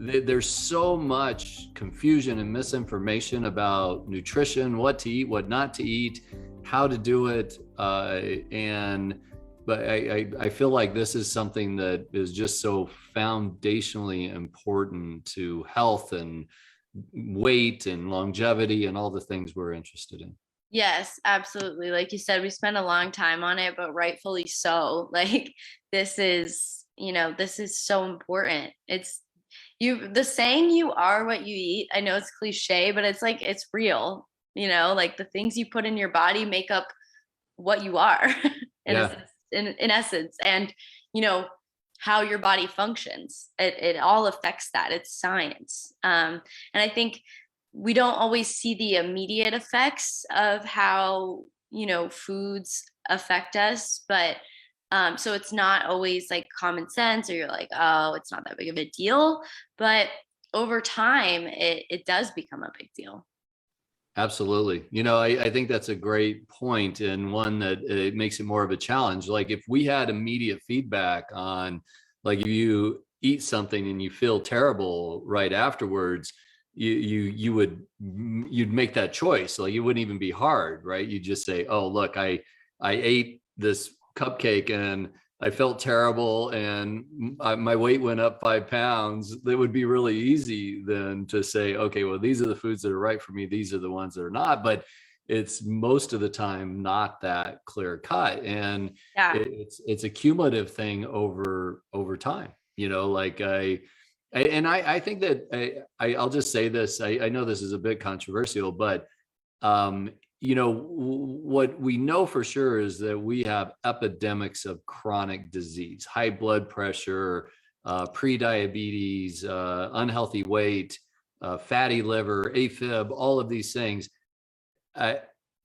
there's so much confusion and misinformation about nutrition, what to eat, what not to eat, how to do it. But I feel like this is something that is just so foundationally important to health and weight and longevity and all the things we're interested in. Yes, absolutely. Like you said, we spent a long time on it, but rightfully so. Like this is, this is so important. It's the saying you are what you eat. I know it's cliche, but it's like, it's real, like the things you put in your body make up what you are Yeah. in essence. And, how your body functions, it all affects that. It's science. And I think we don't always see the immediate effects of how, foods affect us, but so it's not always like common sense, or you're like, oh, it's not that big of a deal. But over time, it does become a big deal. Absolutely. I think that's a great point, and one that it makes it more of a challenge. Like if we had immediate feedback on, like if you eat something and you feel terrible right afterwards, you'd make that choice. Like it wouldn't even be hard, right? You just say, oh, look, I ate this cupcake and I felt terrible and my weight went up 5 pounds. It would be really easy then to say, okay, well, these are the foods that are right for me. These are the ones that are not. But it's most of the time not that clear cut. And Yeah. it's a cumulative thing over time. Like I think that I'll just say this. I know this is a bit controversial, but what we know for sure is that we have epidemics of chronic disease, high blood pressure, pre-diabetes, unhealthy weight, fatty liver, AFib, all of these things.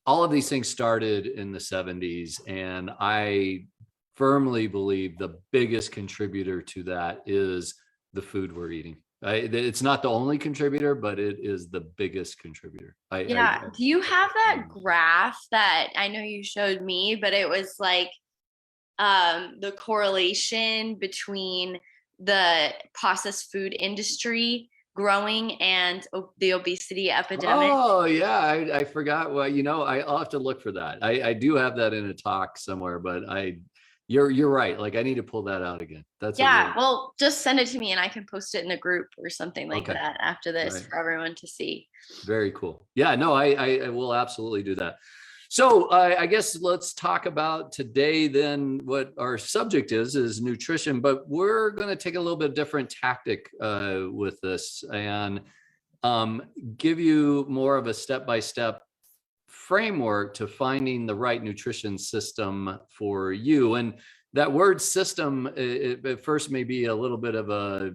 All of these things started in the 70s, and I firmly believe the biggest contributor to that is the food we're eating. It's not the only contributor, but it is the biggest contributor. Do you have that graph that I know you showed me, but it was like the correlation between the processed food industry growing and the obesity epidemic? Oh yeah, I forgot. Well, I'll have to look for that. I do have that in a talk somewhere, but you're right. Like I need to pull that out again. Well, just send it to me and I can post it in a group or something like Okay. that after this Right. for everyone to see. Very cool. Yeah, no, I will absolutely do that. So I guess let's talk about today then what our subject is nutrition, but we're going to take a little bit different tactic with this and give you more of a step-by-step framework to finding the right nutrition system for you. And that word system, it at first may be a little bit of a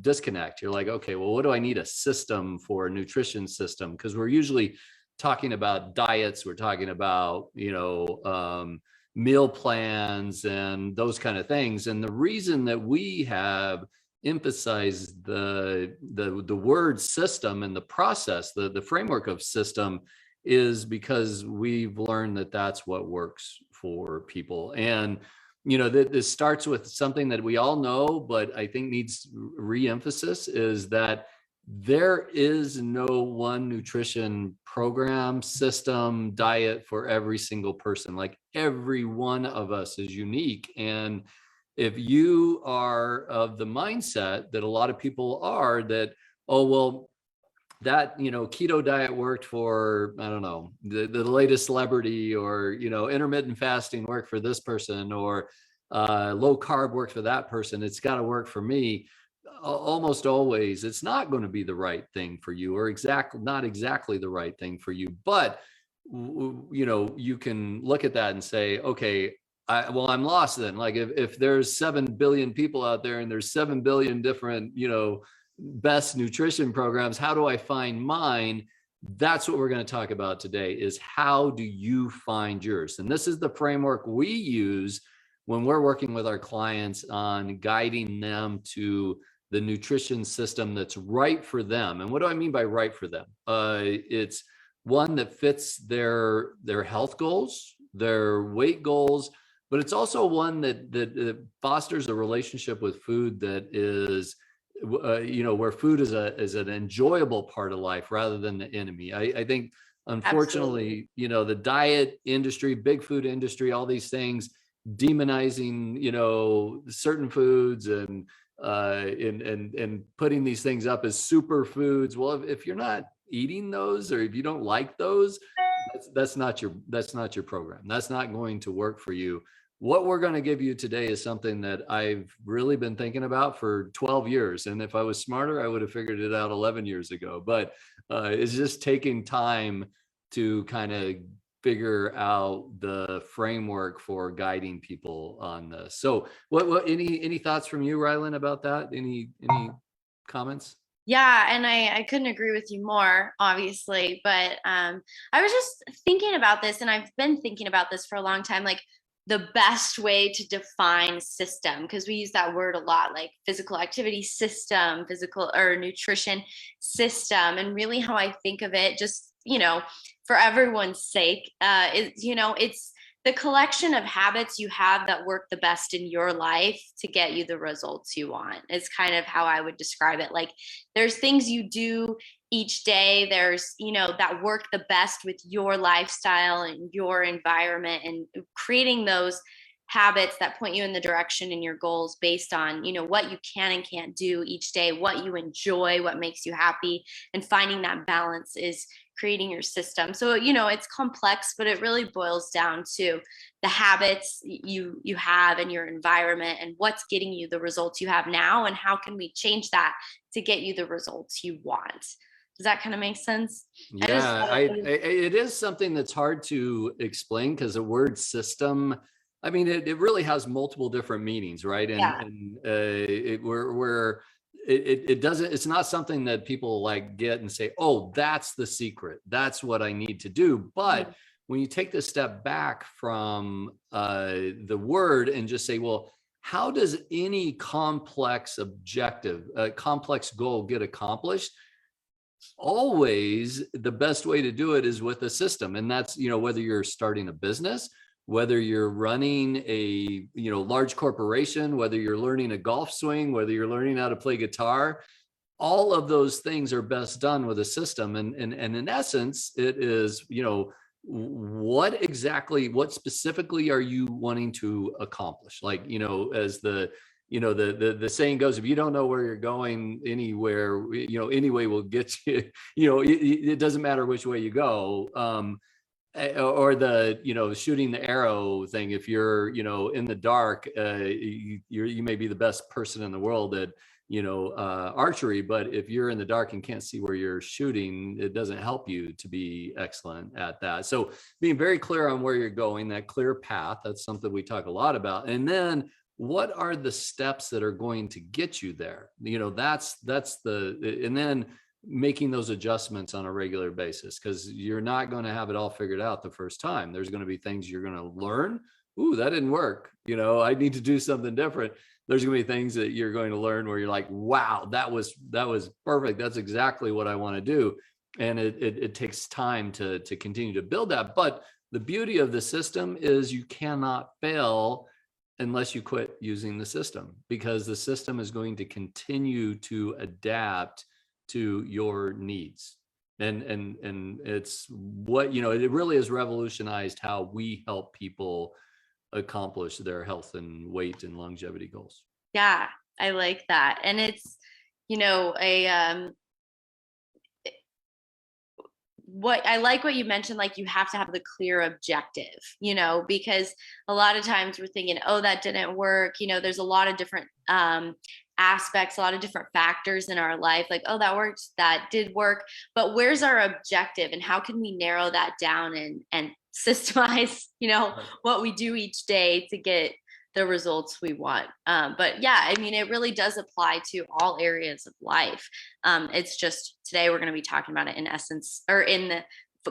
disconnect. You're like, okay, well, what do I need a system for, a nutrition system? Because we're usually talking about diets, we're talking about meal plans and those kind of things. And the reason that we have emphasized the word system and the process, the framework of system, is because we've learned that that's what works for people. And this starts with something that we all know, but I think needs re-emphasis, is that there is no one nutrition program, system, diet for every single person. Like every one of us is unique. And if you are of the mindset that a lot of people are, that, oh, well, that keto diet worked for, I don't know, the latest celebrity, or intermittent fasting worked for this person, or low carb worked for that person, it's got to work for me. Almost always it's not going to be the right thing for you, or not exactly the right thing for you. But you can look at that and say, okay, I'm lost then. Like if there's 7 billion people out there and there's 7 billion different best nutrition programs, how do I find mine? That's what we're going to talk about today, is how do you find yours? And this is the framework we use when we're working with our clients on guiding them to the nutrition system that's right for them. And what do I mean by right for them? It's one that fits their health goals, their weight goals, but it's also one that fosters a relationship with food that is where food is an enjoyable part of life rather than the enemy. I think, unfortunately, Absolutely. the diet industry, big food industry, all these things demonizing, certain foods and putting these things up as superfoods. Well, if you're not eating those, or if you don't like those, that's not your program. That's not going to work for you. What we're going to give you today is something that I've really been thinking about for 12 years. And if I was smarter, I would have figured it out 11 years ago. But it's just taking time to kind of figure out the framework for guiding people on this. So what any thoughts from you, Rylan, about that? Any comments? Yeah, and I couldn't agree with you more, obviously. But I was just thinking about this, and I've been thinking about this for a long time, like the best way to define system, because we use that word a lot, like physical activity system, physical or nutrition system. And really how I think of it, just, for everyone's sake, is, it's the collection of habits you have that work the best in your life to get you the results you want, is kind of how I would describe it. Like there's things you do each day, there's, that work the best with your lifestyle and your environment, and creating those habits that point you in the direction and your goals based on, what you can and can't do each day, what you enjoy, what makes you happy, and finding that balance is creating your system. So, it's complex, but it really boils down to the habits you have in your environment and what's getting you the results you have now, and how can we change that to get you the results you want. Does that kind of make sense? Yeah, it is something that's hard to explain, because the word system, I mean, it really has multiple different meanings, right? Yeah. It doesn't, it's not something that people like get and say, oh, that's the secret, that's what I need to do. But when you take the step back from the word and just say, well, how does any complex objective, complex goal get accomplished? Always the best way to do it is with a system. And that's, whether you're starting a business, whether you're running a, large corporation, whether you're learning a golf swing, whether you're learning how to play guitar, all of those things are best done with a system. And in essence, it is, what specifically are you wanting to accomplish? Like, as the saying goes, if you don't know where you're going, anywhere, anyway will get you. It doesn't matter which way you go. Or the shooting the arrow thing. If you're in the dark, you may be the best person in the world at archery, but if you're in the dark and can't see where you're shooting, it doesn't help you to be excellent at that. So being very clear on where you're going, that clear path, that's something we talk a lot about. And then what are the steps that are going to get you there? And then making those adjustments on a regular basis, because you're not going to have it all figured out the first time. There's going to be things you're going to learn. Ooh, that didn't work. I need to do something different. There's going to be things that you're going to learn where you're like, wow, that was perfect. That's exactly what I want to do. And it takes time to continue to build that. But the beauty of the system is you cannot fail unless you quit using the system, because the system is going to continue to adapt to your needs. And it's what, it really has revolutionized how we help people accomplish their health and weight and longevity goals. Yeah, I like that. And it's, what I like what you mentioned, like you have to have the clear objective, because a lot of times we're thinking, oh, that didn't work. There's a lot of different aspects, a lot of different factors in our life, like, oh, that worked, that did work, but where's our objective, and how can we narrow that down and systemize, what we do each day to get the results we want. But yeah, I mean, it really does apply to all areas of life. It's just today we're going to be talking about it in essence, or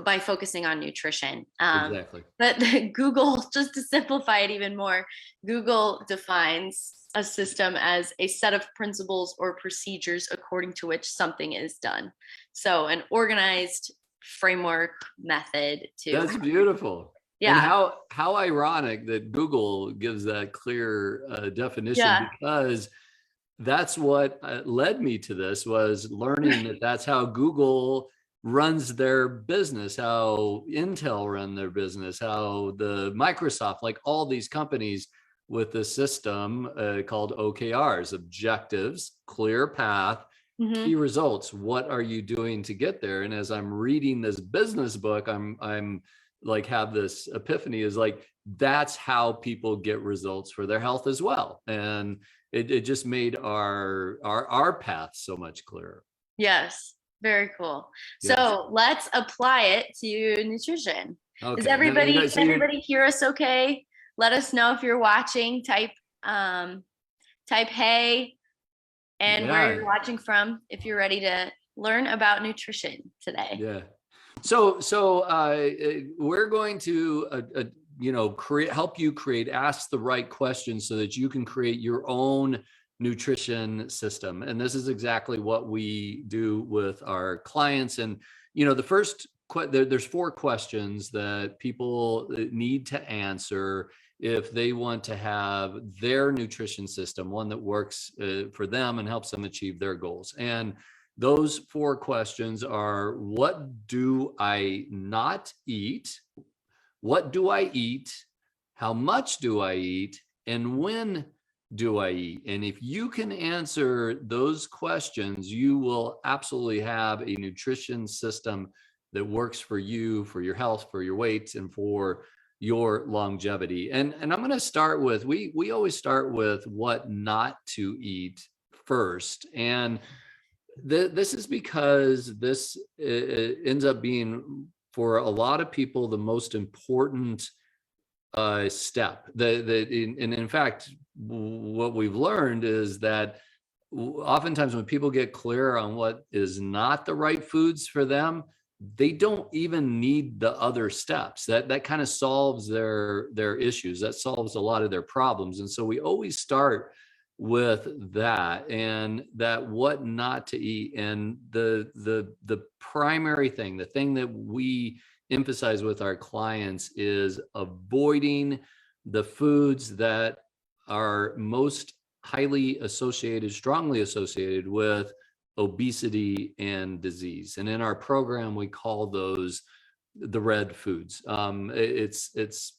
by focusing on nutrition. Exactly. But Google, just to simplify it even more, Google defines a system as a set of principles or procedures according to which something is done. So an organized framework, method to. That's beautiful. Yeah. And how ironic that Google gives that clear definition, because that's what led me to this, was learning that that's how Google runs their business, how Intel run their business, how the Microsoft, like all these companies with the system called OKRs, objectives, clear path, key results. What are you doing to get there? And as I'm reading this business book, I'm like, have this epiphany, is like, that's how people get results for their health as well. And it just made our path so much clearer. Yes. Very cool. So Yes. let's apply it to nutrition. Okay. Can everybody hear us okay? Let us know if you're watching. Type hey and where you're watching from if you're ready to learn about nutrition today. Yeah. So we're going to help you ask the right questions so that you can create your own nutrition system. And this is exactly what we do with our clients. And the first there's 4 questions that people need to answer if they want to have their nutrition system, one that works for them and helps them achieve their goals. And those 4 questions are: what do I not eat? What do I eat? How much do I eat? And when do I eat? And if you can answer those questions, you will absolutely have a nutrition system that works for you, for your health, for your weight, and for your longevity. And I'm going to start with, we always start with what not to eat first. And this is because this ends up being, for a lot of people, the most important step. And in fact, what we've learned is that oftentimes when people get clear on what is not the right foods for them, they don't even need the other steps. That kind of solves their issues. That solves a lot of their problems. And so we always start with that, and that what not to eat. And the primary thing, the thing that we emphasize with our clients, is avoiding the foods that are most highly associated, strongly associated with obesity and disease. And in our program, we call those the red foods.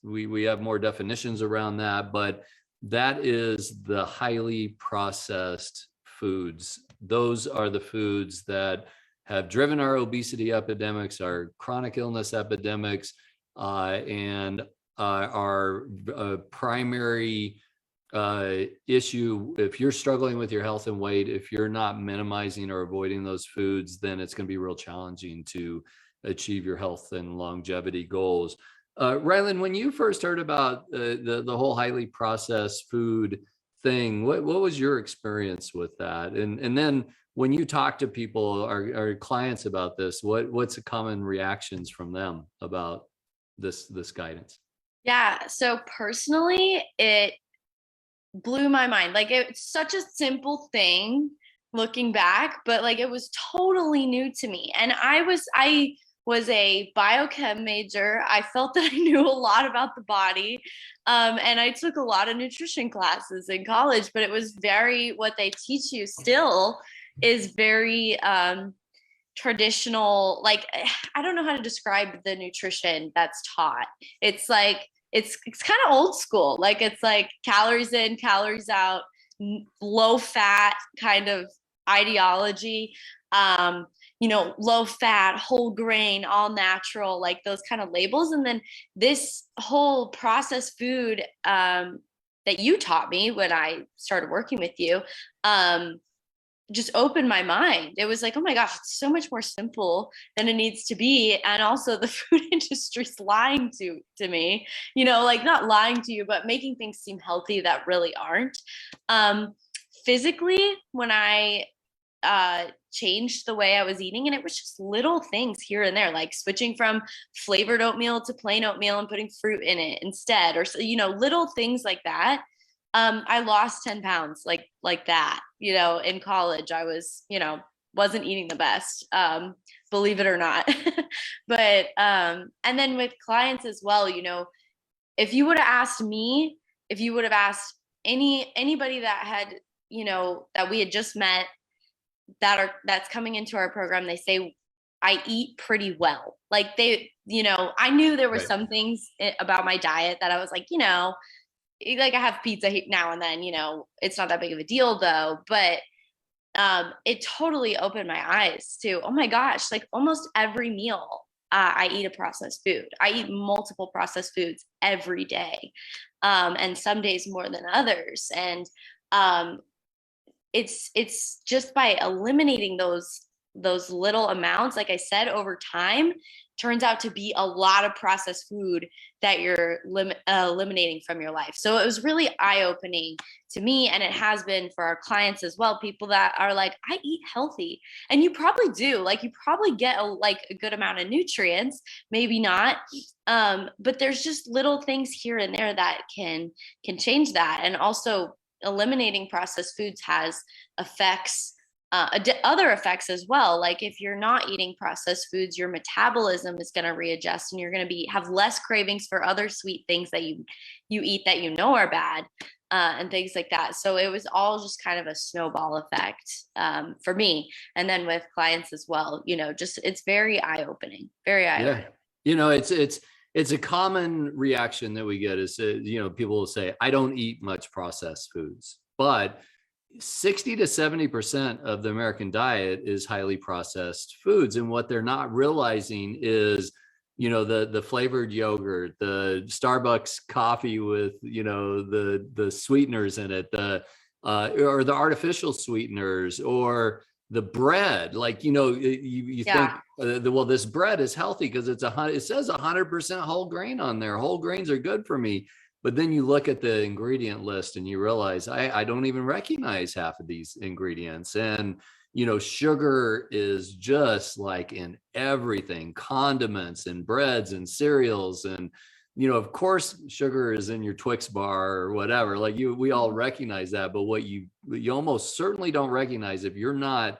We have more definitions around that, but that is the highly processed foods. Those are the foods that have driven our obesity epidemics, our chronic illness epidemics, and our primary issue. If you're struggling with your health and weight, if you're not minimizing or avoiding those foods, then it's going to be real challenging to achieve your health and longevity goals. Rylan, when you first heard about the whole highly processed food thing, what was your experience with that? And then when you talk to people, our clients, about this, what's the common reactions from them about this guidance? Yeah. So personally, it blew my mind. Like, it's such a simple thing looking back, but like, it was totally new to me. And I was a biochem major. I felt that I knew a lot about the body. And I took a lot of nutrition classes in college, but it was what they teach you still is very traditional. Like, I don't know how to describe the nutrition that's taught. It's like, it's kind of old school. Like, it's like calories in, calories out, low fat kind of ideology. Low fat, whole grain, all natural, like those kind of labels. And then this whole processed food that you taught me when I started working with you just opened my mind. It was like, oh my gosh, it's so much more simple than it needs to be. And also the food industry's lying to me, like, not lying to you, but making things seem healthy that really aren't. Physically, when I changed the way I was eating, and it was just little things here and there, like switching from flavored oatmeal to plain oatmeal and putting fruit in it instead, or little things like that. I lost 10 pounds like that. In college, I was wasn't eating the best, believe it or not. But and then with clients as well, if you would have asked me, if you would have asked anybody that had that we had just met that's coming into our program, they say I eat pretty well. Like I knew there were Right. some things about my diet that I was like, like I have pizza now and then, it's not that big of a deal though. But it totally opened my eyes to, oh my gosh, like almost every meal I eat a processed food. I eat multiple processed foods every day, and some days more than others. And it's just by eliminating those little amounts, like I said, over time, turns out to be a lot of processed food that you're eliminating from your life. So it was really eye-opening to me, and it has been for our clients as well, people that are like, I eat healthy. And you probably do, like you probably get a good amount of nutrients, maybe not, but there's just little things here and there that can change that. And also eliminating processed foods has effects, other effects as well. Like if you're not eating processed foods, your metabolism is going to readjust, and you're going to have less cravings for other sweet things that you eat that are bad, and things like that. So it was all just kind of a snowball effect, for me, and then with clients as well. Just it's very eye-opening, very eye-opening. Yeah. It's a common reaction that we get is, people will say, I don't eat much processed foods, but 60 to 70% of the American diet is highly processed foods. And what they're not realizing is, the flavored yogurt, the Starbucks coffee with, the sweeteners in it, or the artificial sweeteners, or the bread. Like, you think, well, this bread is healthy because it says 100% whole grain on there. Whole grains are good for me. But then you look at the ingredient list and you realize I don't even recognize half of these ingredients. And, sugar is just like in everything, condiments and breads and cereals. And, of course, sugar is in your Twix bar or whatever. Like we all recognize that. But what you almost certainly don't recognize, if you're not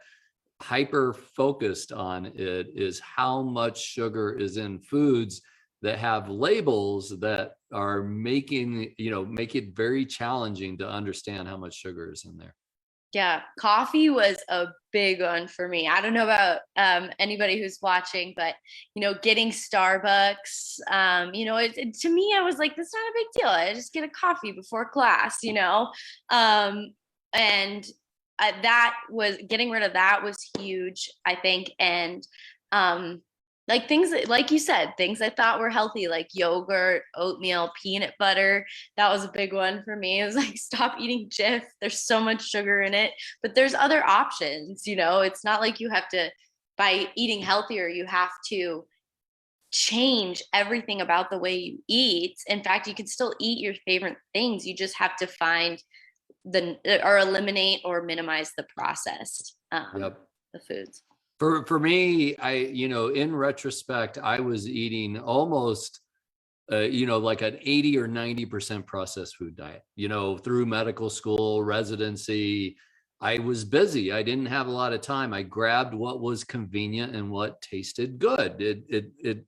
hyper focused on it, is how much sugar is in foods that have labels that are make it very challenging to understand how much sugar is in there. Yeah, coffee was a big one for me. I don't know about anybody who's watching, but getting Starbucks, to me, I was like, that's not a big deal. I just get a coffee before class, and that was getting rid of that was huge, I think. And like things that, like you said, things I thought were healthy, like yogurt, oatmeal, peanut butter. That was a big one for me. It was like, stop eating Jif. There's so much sugar in it, but there's other options. It's not like you have to, by eating healthier, you have to change everything about the way you eat. In fact, you can still eat your favorite things. You just have to find or eliminate or minimize the processed, the foods. For me, in retrospect, I was eating almost, like an 80 or 90% processed food diet, through medical school, residency. I was busy. I didn't have a lot of time. I grabbed what was convenient and what tasted good. And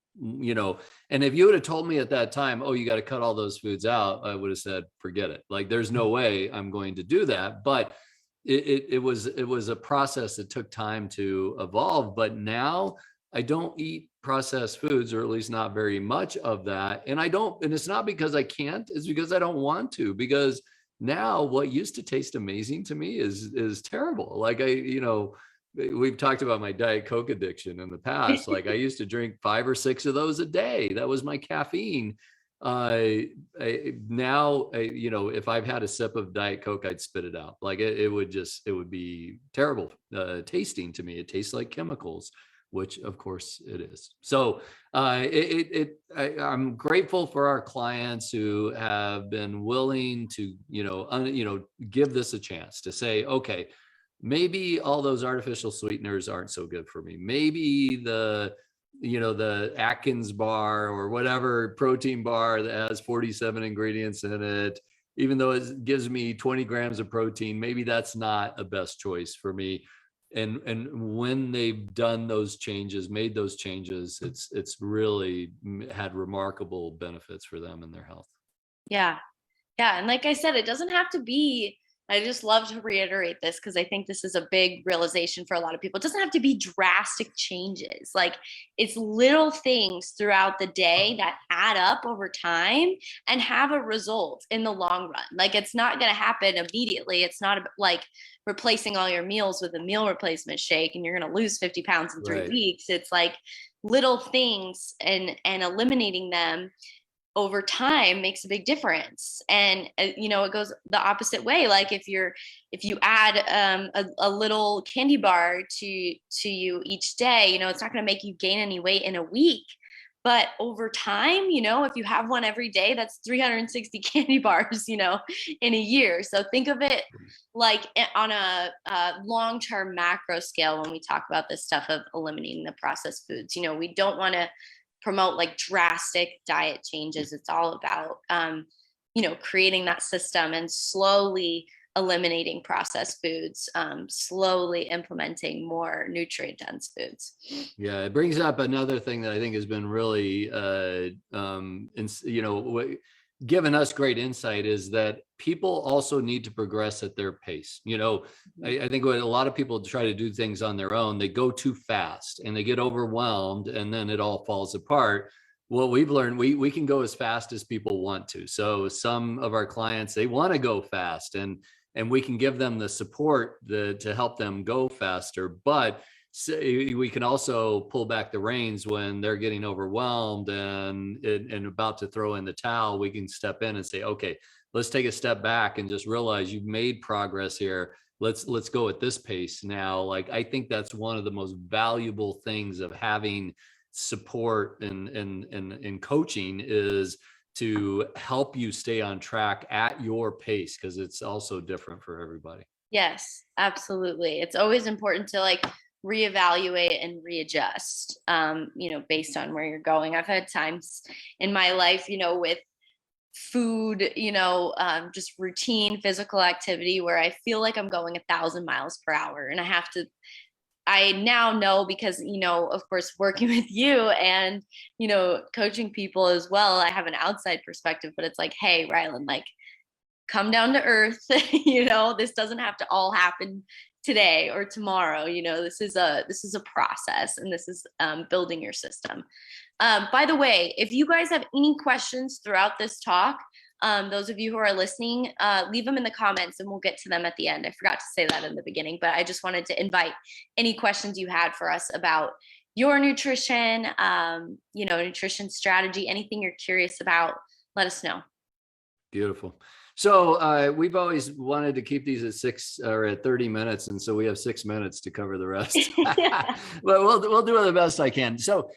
if you would have told me at that time, oh, you got to cut all those foods out, I would have said, forget it. Like, there's no way I'm going to do that. But it was a process that took time to evolve. But now I don't eat processed foods, or at least not very much of that. And it's not because I can't, it's because I don't want to, because now what used to taste amazing to me is terrible. Like we've talked about my Diet Coke addiction in the past. Like I used to drink 5 or 6 of those a day. That was my caffeine. Now, if I've had a sip of Diet Coke, I'd spit it out. Like it would be terrible tasting to me. It tastes like chemicals, which of course it is. So I'm grateful for our clients who have been willing to, give this a chance to say, okay, maybe all those artificial sweeteners aren't so good for me. Maybe the Atkins bar or whatever protein bar that has 47 ingredients in it, even though it gives me 20 grams of protein, maybe that's not a best choice for me. And when they've done those changes, made those changes, it's really had remarkable benefits for them and their health. Yeah. Yeah. And like I said, it doesn't have to be I just love to reiterate this because I think this is a big realization for a lot of people. It doesn't have to be drastic changes. Like, it's little things throughout the day that add up over time and have a result in the long run. Like, it's not going to happen immediately. It's not like replacing all your meals with a meal replacement shake and you're going to lose 50 pounds in 3 weeks. It's like little things, and eliminating them over time makes a big difference. And it goes the opposite way. Like, if you add a little candy bar to you each day, it's not going to make you gain any weight in a week, but over time, if you have one every day, that's 360 candy bars, in a year. So think of it like on a long-term macro scale when we talk about this stuff of eliminating the processed foods. We don't want to promote like drastic diet changes. It's all about, creating that system and slowly eliminating processed foods, slowly implementing more nutrient dense foods. Yeah, it brings up another thing that I think has been really, given us great insight, is that people also need to progress at their pace. I think when a lot of people try to do things on their own, they go too fast and they get overwhelmed and then it all falls apart. What we've learned, we can go as fast as people want to. So some of our clients, they want to go fast, and we can give them the support to help them go faster. But we can also pull back the reins when they're getting overwhelmed and about to throw in the towel. We can step in and say, okay, let's take a step back and just realize you've made progress here. Let's go at this pace now. Like, I think that's one of the most valuable things of having support and coaching, is to help you stay on track at your pace, because it's also different for everybody. Yes, absolutely. It's always important to like reevaluate and readjust, based on where you're going. I've had times in my life, with food, just routine physical activity, where I feel like I'm going 1,000 miles per hour, and I now know, because, of course, working with you and, coaching people as well, I have an outside perspective, but it's like, hey, Rylan, like, come down to earth. This doesn't have to all happen today or tomorrow. This is a process, and this is building your system. By the way, if you guys have any questions throughout this talk, those of you who are listening, leave them in the comments and we'll get to them at the end. I forgot to say that in the beginning, but I just wanted to invite any questions you had for us about your nutrition, nutrition strategy, anything you're curious about, let us know. Beautiful. So we've always wanted to keep these at 6 or at 30 minutes. And so we have 6 minutes to cover the rest, but we'll do the best I can. So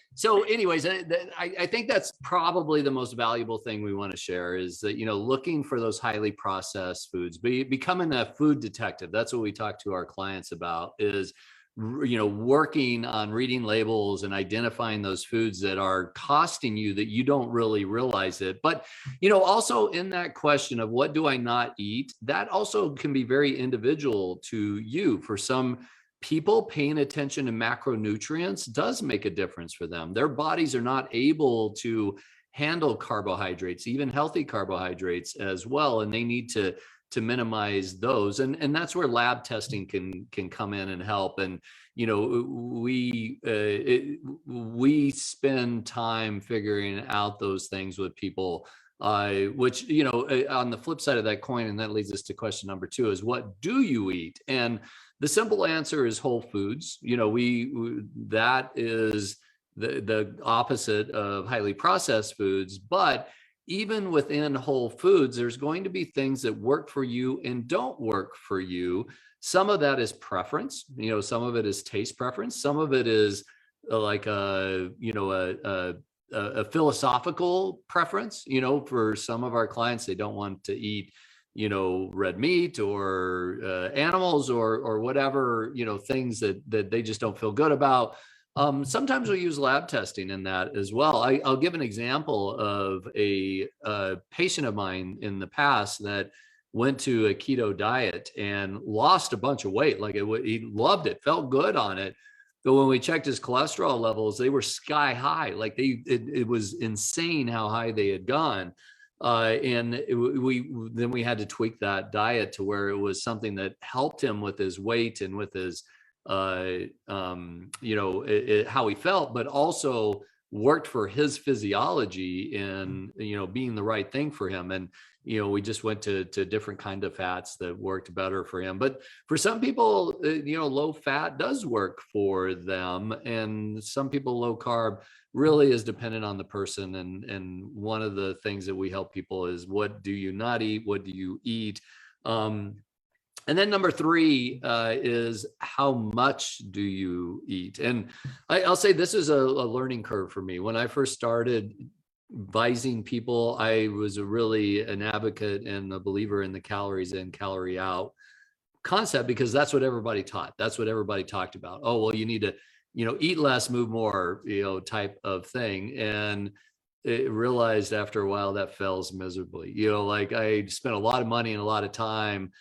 anyways, I think that's probably the most valuable thing we want to share, is that, looking for those highly processed foods, becoming a food detective. That's what we talk to our clients about, is working on reading labels and identifying those foods that are costing you that you don't really realize it. But, also in that question of what do I not eat, that also can be very individual to you. For some people, paying attention to macronutrients does make a difference for them. Their bodies are not able to handle carbohydrates, even healthy carbohydrates as well, and they need to minimize those, and that's where lab testing can come in and help. And we spend time figuring out those things with people, which on the flip side of that coin, and that leads us to question number 2, is what do you eat? And the simple answer is whole foods. That is the opposite of highly processed foods. But even within whole foods, there's going to be things that work for you and don't work for you. Some of that is preference. Some of it is taste preference. Some of it is like a philosophical preference. For some of our clients, they don't want to eat red meat or animals or whatever, things that they just don't feel good about. Sometimes we use lab testing in that as well. I'll give an example of a patient of mine in the past that went to a keto diet and lost a bunch of weight. Like he loved it, felt good on it. But when we checked his cholesterol levels, they were sky high. Like it was insane how high they had gone. Then we had to tweak that diet to where it was something that helped him with his weight and with his how he felt, but also worked for his physiology and being the right thing for him. And we just went to different kind of fats that worked better for him. But for some people, low fat does work for them, and some people low carb really is dependent on the person. And one of the things that we help people is, what do you not eat? What do you eat? And then number 3 is, how much do you eat? And I'll say this is a learning curve for me. When I first started advising people, I was really an advocate and a believer in the calories in, calorie out concept, because that's what everybody taught. That's what everybody talked about. Oh, well, you need to, eat less, move more, type of thing. And it realized after a while that fails miserably. Like, I spent a lot of money and a lot of time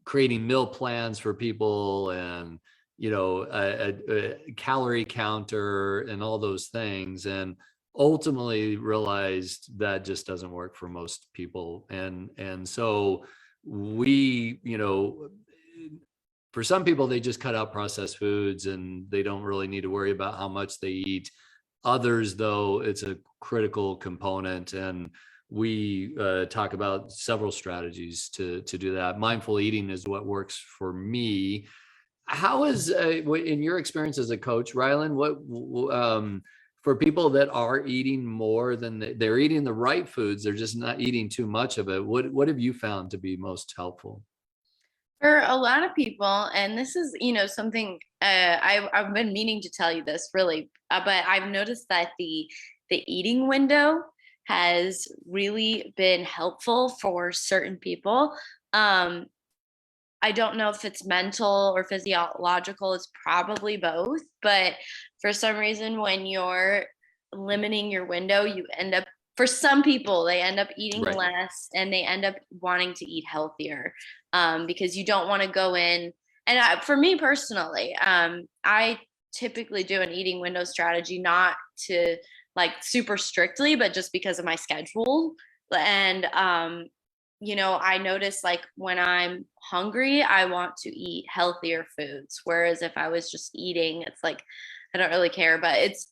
creating meal plans for people, and a calorie counter and all those things, and ultimately realized that just doesn't work for most people. And so we, for some people, they just cut out processed foods and they don't really need to worry about how much they eat. Others, though, it's a critical component, and we talk about several strategies to do that. Mindful eating is what works for me. How is, in your experience as a coach, Rylan, what for people that are eating more than they're eating the right foods, they're just not eating too much of it, what have you found to be most helpful? For a lot of people, and this is, something I've been meaning to tell you this, really, but I've noticed that the eating window has really been helpful for certain people. I don't know if it's mental or physiological. It's probably both, but for some reason, when you're limiting your window, you end up, for some people, they end up eating Right. less, and they end up wanting to eat healthier, because you don't want to go in. And for me personally, I typically do an eating window strategy, not to like super strictly, but just because of my schedule. And, I notice, like, when I'm hungry, I want to eat healthier foods. Whereas if I was just eating, it's like, I don't really care, but it's,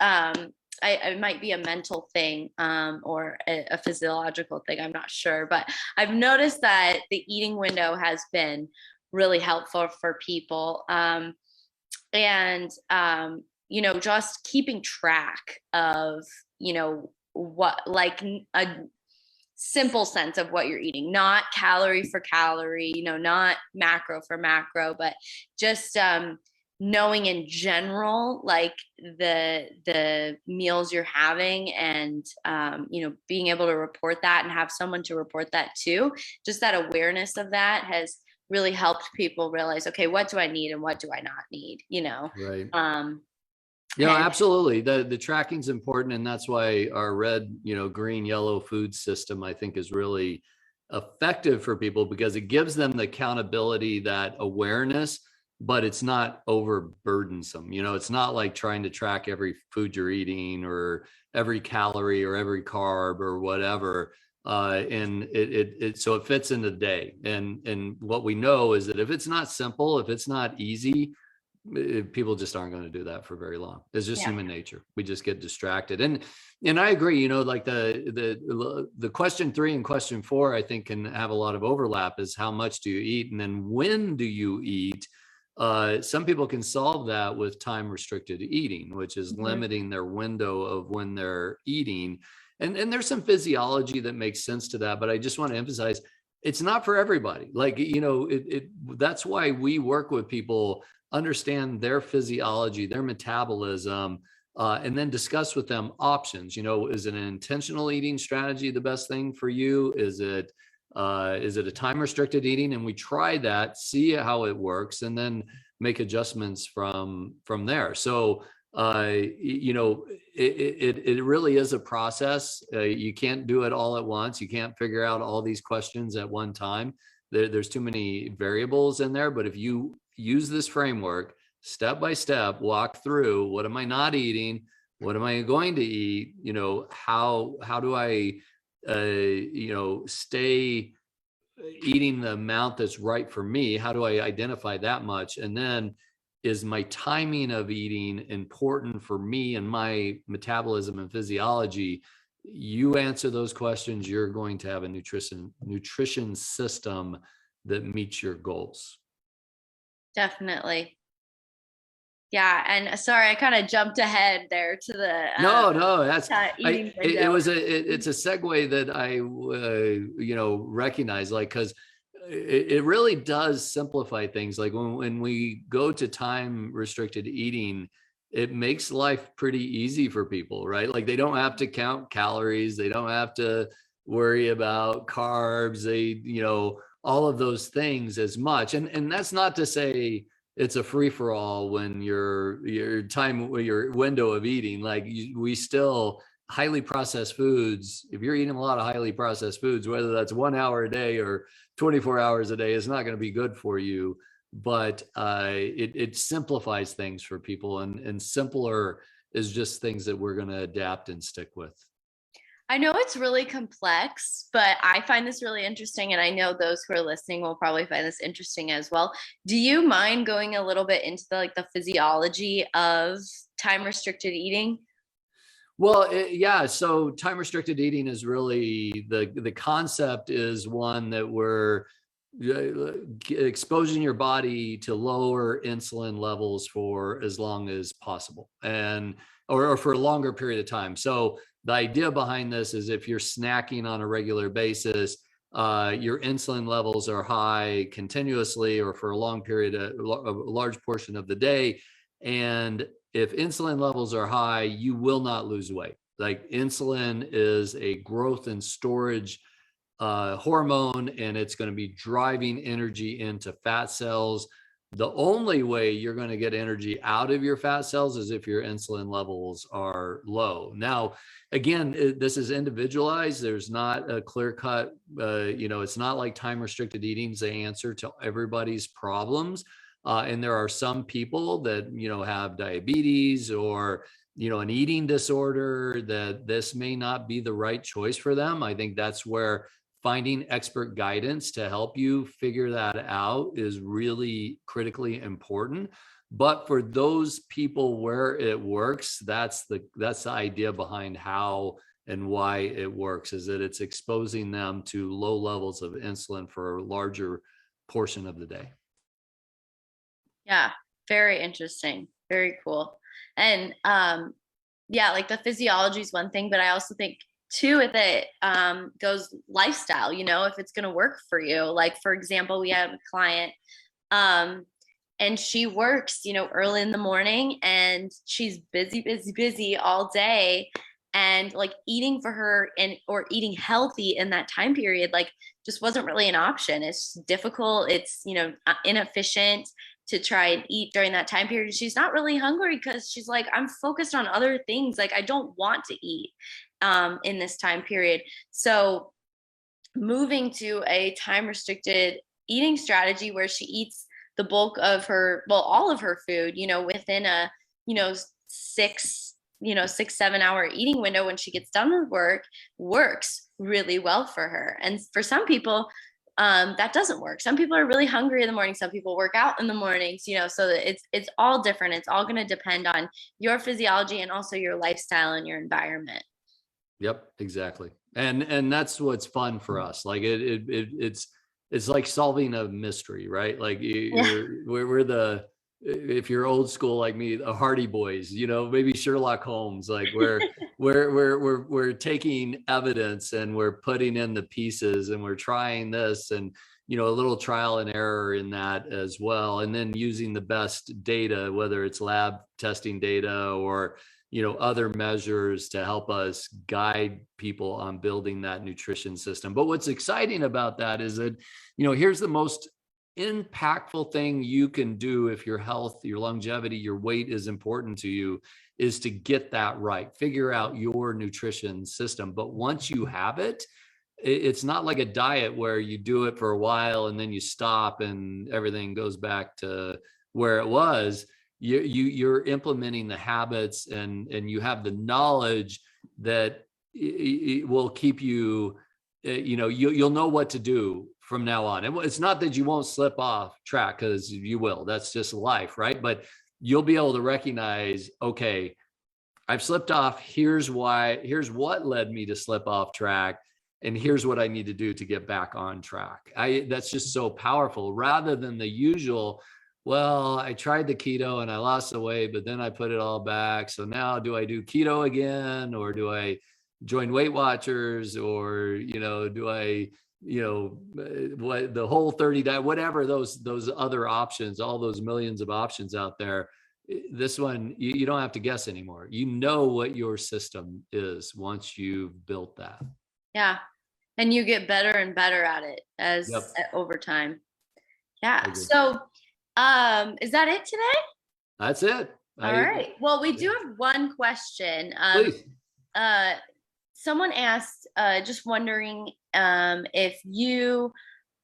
it might be a mental thing, or a physiological thing. I'm not sure, but I've noticed that the eating window has been really helpful for people. And just keeping track of, what, like, a simple sense of what you're eating, not calorie for calorie, not macro for macro, but just knowing in general, like, the meals you're having, and being able to report that and have someone to report that to. Just that awareness of that has really helped people realize, okay, what do I need and what do I not need, Right. and Absolutely. The tracking is important. And that's why our red, green, yellow food system, I think, is really effective for people, because it gives them the accountability, that awareness, but it's not overburdensome. It's not like trying to track every food you're eating, or every calorie, or every carb, or whatever. And so it fits in the day. And what we know is that if it's not simple, if it's not easy, people just aren't going to do that for very long. It's just human nature. We just get distracted. And I agree, like the question 3 and question 4, I think, can have a lot of overlap, is how much do you eat? And then when do you eat? Some people can solve that with time restricted eating, which is limiting their window of when they're eating. And there's some physiology that makes sense to that, but I just want to emphasize, it's not for everybody. Like, that's why we work with people, understand their physiology, their metabolism, and then discuss with them options. Is an intentional eating strategy the best thing for you? Is it a time restricted eating? And we try that, see how it works, and then make adjustments from there. So it really is a process. You can't do it all at once. You can't figure out all these questions at one time. There's too many variables in there. But if you use this framework, step by step, walk through, what am I not eating? What am I going to eat? How do I stay eating the amount that's right for me? How do I identify that much? And then, is my timing of eating important for me and my metabolism and physiology? You answer those questions, you're going to have a nutrition system that meets your goals. Definitely. Yeah, and sorry, I kind of jumped ahead there to the No, that's eating it's a segue that I recognize, like, because it really does simplify things. Like when we go to time restricted eating, it makes life pretty easy for people, right? Like they don't have to count calories, they don't have to worry about carbs, all of those things as much. And that's not to say it's a free-for-all when your window of eating, like we still, highly processed foods, if you're eating a lot of highly processed foods, whether that's 1 hour a day or 24 hours a day, is not going to be good for you. But it simplifies things for people, and simpler is just things that we're going to adapt and stick with. I know it's really complex, but I find this really interesting, and I know those who are listening will probably find this interesting as well. Do you mind going a little bit into the physiology of time restricted eating? Well, yeah. So time restricted eating is really, the concept is one that we're exposing your body to lower insulin levels for as long as possible, or for a longer period of time. So the idea behind this is, if you're snacking on a regular basis, your insulin levels are high continuously or for a long period, a large portion of the day. And if insulin levels are high, you will not lose weight. Like, insulin is a growth and storage hormone, and it's going to be driving energy into fat cells. The only way you're going to get energy out of your fat cells is if your insulin levels are low. Now, again, this is individualized. There's not a clear cut, it's not like time restricted eating is the answer to everybody's problems. And there are some people that, have diabetes or, an eating disorder, that this may not be the right choice for them. I think that's where finding expert guidance to help you figure that out is really critically important. But for those people where it works, that's the idea behind how and why it works, is that it's exposing them to low levels of insulin for a larger portion of the day. Yeah, very interesting. Very cool. And like the physiology is one thing, but I also think too, with it goes lifestyle, if it's going to work for you. Like, for example, we have a client and she works, early in the morning, and she's busy all day. And like eating for her or eating healthy in that time period, like, just wasn't really an option. It's difficult. It's, inefficient to try and eat during that time period. She's not really hungry because she's like, I'm focused on other things. Like, I don't want to eat in this time period. So moving to a time restricted eating strategy where she eats the bulk of all of her food, within a, 6-7 hour eating window when she gets done with work, works really well for her. And for some people, that doesn't work. Some people are really hungry in the morning. Some people work out in the mornings, so it's all different. It's all going to depend on your physiology and also your lifestyle and your environment. Yep, exactly. And that's what's fun for us. Like it's like solving a mystery, right? Like we're if you're old school like me, the Hardy Boys, maybe Sherlock Holmes. Like we're taking evidence and we're putting in the pieces, and we're trying this, and a little trial and error in that as well, and then using the best data, whether it's lab testing data or other measures, to help us guide people on building that nutrition system. But what's exciting about that is that, here's the most impactful thing you can do if your health, your longevity, your weight is important to you, is to get that right. Figure out your nutrition system. But once you have it, it's not like a diet where you do it for a while and then you stop and everything goes back to where it was. You're implementing the habits, and you have the knowledge that it will keep you, you'll know what to do from now on. And it's not that you won't slip off track, because you will. That's just life, right? But you'll be able to recognize, okay, I've slipped off. Here's why. Here's what led me to slip off track, and here's what I need to do to get back on track. That's just so powerful, rather than the usual, well, I tried the keto and I lost the weight, but then I put it all back. So now do I do keto again, or do I join Weight Watchers, or, do I, what the Whole30 diet, whatever those other options, all those millions of options out there. This one, you don't have to guess anymore. You know what your system is once you've built that. Yeah. And you get better and better at it over time. Yeah. So, is that it today? That's it. All right. Well, we do have one question. Please. Someone asked, just wondering if you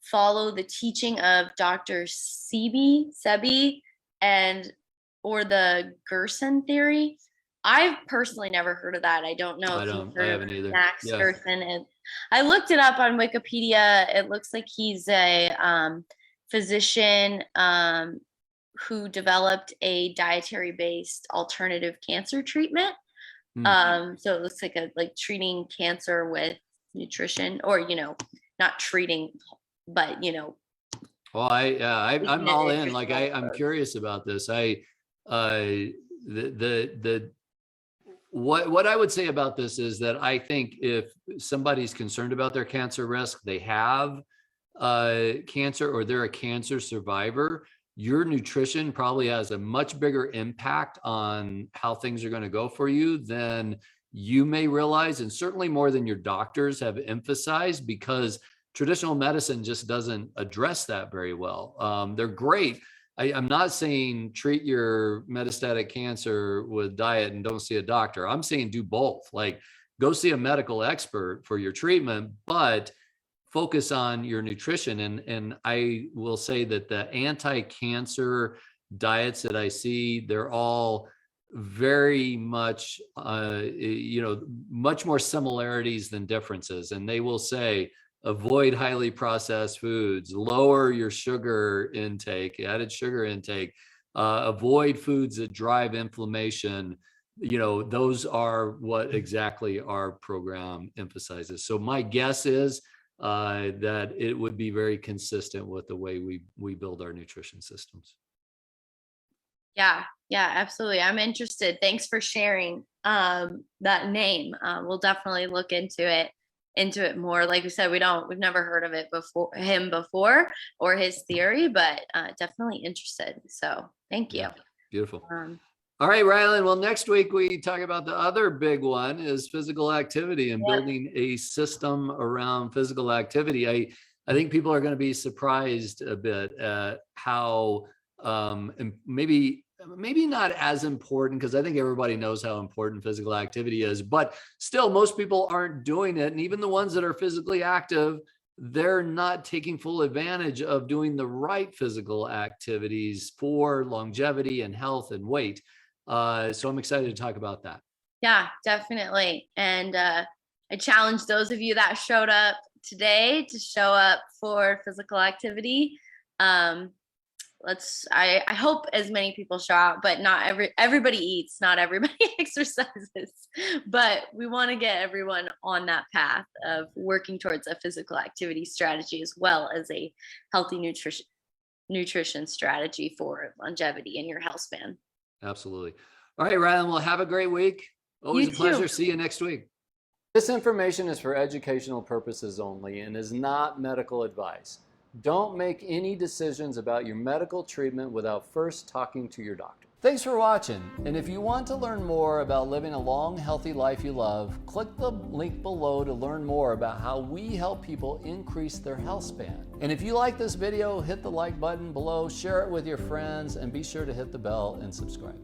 follow the teaching of Dr. Sebi or the Gerson theory. I've personally never heard of that. I don't know if you've heard I haven't either. Max Gerson. And I looked it up on Wikipedia. It looks like he's a physician who developed a dietary-based alternative cancer treatment. So it looks like treating cancer with nutrition, or not treating, but Well, I'm all in. Like I'm curious about this. What I would say about this is that I think if somebody's concerned about their cancer risk, they have cancer, or they're a cancer survivor, your nutrition probably has a much bigger impact on how things are going to go for you than you may realize, and certainly more than your doctors have emphasized, because traditional medicine just doesn't address that very well. They're great. I'm not saying treat your metastatic cancer with diet and don't see a doctor. I'm saying do both. Like, go see a medical expert for your treatment, but focus on your nutrition. And I will say that the anti-cancer diets that I see, they're all very much, much more similarities than differences. And they will say, avoid highly processed foods, lower your sugar intake, added sugar intake, avoid foods that drive inflammation. Those are what exactly our program emphasizes. So my guess is that it would be very consistent with the way we build our nutrition systems. Yeah, absolutely. I'm interested. Thanks for sharing that name. We'll definitely look into it more. Like we said, we've never heard of it before, or his theory, but definitely interested. So thank you. Yeah, beautiful. All right, Rylan. Well, next week we talk about the other big one is physical activity and building a system around physical activity. I think people are going to be surprised a bit at how and maybe not as important, because I think everybody knows how important physical activity is, but still most people aren't doing it. And even the ones that are physically active, they're not taking full advantage of doing the right physical activities for longevity and health and weight. So I'm excited to talk about that. Yeah, definitely. And I challenge those of you that showed up today to show up for physical activity. I hope as many people show out, but not everybody eats, not everybody exercises, but we want to get everyone on that path of working towards a physical activity strategy, as well as a healthy nutrition strategy for longevity in your health span. Absolutely. All right, Ryan, well, have a great week. Always a pleasure. See you next week. This information is for educational purposes only and is not medical advice. Don't make any decisions about your medical treatment without first talking to your doctor. Thanks for watching. And if you want to learn more about living a long, healthy life you love, click the link below to learn more about how we help people increase their health span. And if you like this video, hit the like button below, share it with your friends, and be sure to hit the bell and subscribe.